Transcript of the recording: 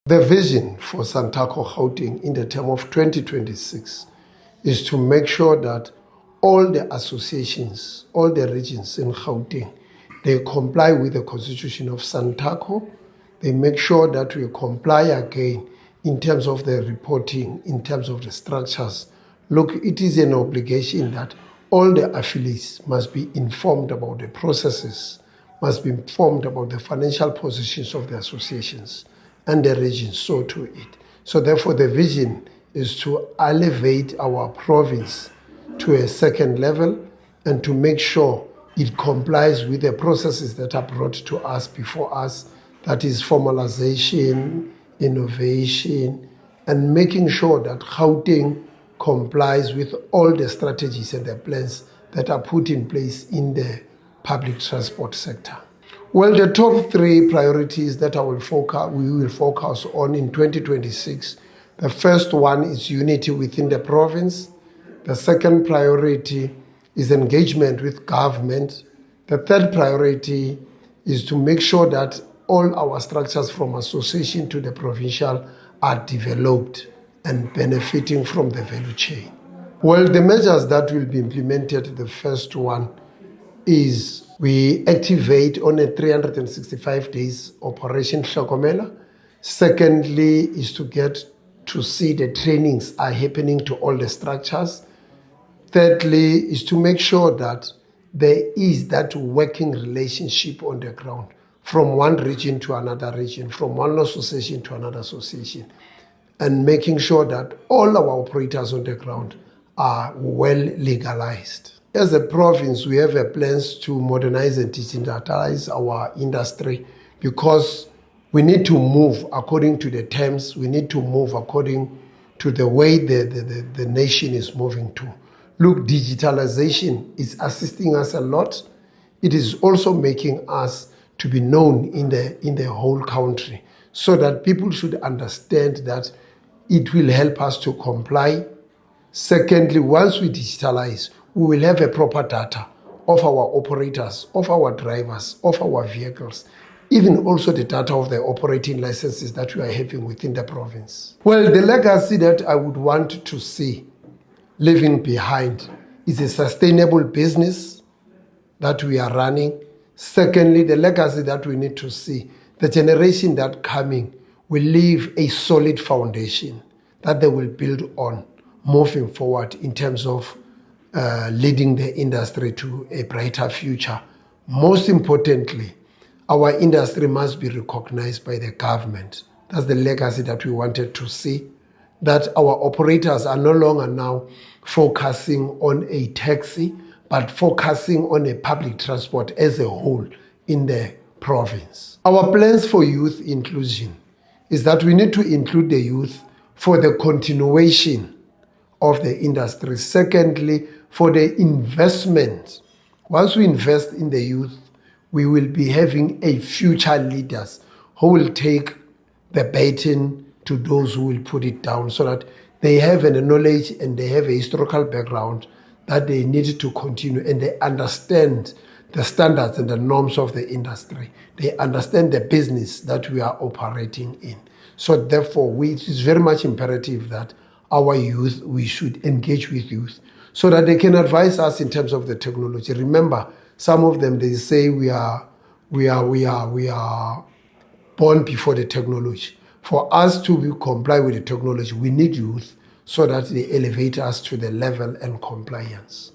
The vision for Santaco Gauteng in the term of 2026 is to make sure that all the associations, all the regions in Gauteng, they comply with the constitution of Santaco. They make sure that we comply again in terms of the reporting, in terms of the structures. Look, it is an obligation that all the affiliates must be informed about the processes, must be informed about the financial positions of the associations and the regions, so to it. So therefore the vision is to elevate our province to a second level and to make sure it complies with the processes that are brought to us before us, that is formalization, innovation, and making sure that Gauteng complies with all the strategies and the plans that are put in place in the public transport sector. Well, the top three priorities that we will focus on in 2026. The first one is unity within the province. The second priority is engagement with government. The third priority is to make sure that all our structures from association to the provincial are developed and benefiting from the value chain. Well, the measures that will be implemented, the first one is we activate on a 365 days operation Hlokomela. Secondly is to get to see the trainings are happening to all the structures. Thirdly is to make sure that there is that working relationship on the ground from one region to another region, from one association to another association, and making sure that all our operators on the ground are well legalized. As a province, we have plans to modernize and digitalize our industry because we need to move according to the terms, we need to move according to the way the nation is moving to. Look, digitalization is assisting us a lot. It is also making us to be known in the whole country so that people should understand that it will help us to comply. Secondly, once we digitalize, we will have a proper data of our operators, of our drivers, of our vehicles, even also the data of the operating licenses that we are having within the province. Well, the legacy that I would want to see leaving behind is a sustainable business that we are running. Secondly, the legacy that we need to see, the generation that coming will leave a solid foundation that they will build on moving forward in terms of leading the industry to a brighter future. Most importantly, our industry must be recognized by the government. That's the legacy that we wanted to see, that our operators are no longer now focusing on a taxi, but focusing on a public transport as a whole in the province. Our plans for youth inclusion is that we need to include the youth for the continuation of the industry. Secondly, for the investment. Once we invest in the youth, we will be having a future leaders who will take the baton to those who will put it down so that they have a knowledge and they have a historical background that they need to continue, and they understand the standards and the norms of the industry. They understand the business that we are operating in. So therefore, it is very much imperative that our youth, we should engage with youth so that they can advise us in terms of the technology. Remember, some of them, they say we are born before the technology. For us to comply with the technology, we need youth so that they elevate us to the level and compliance.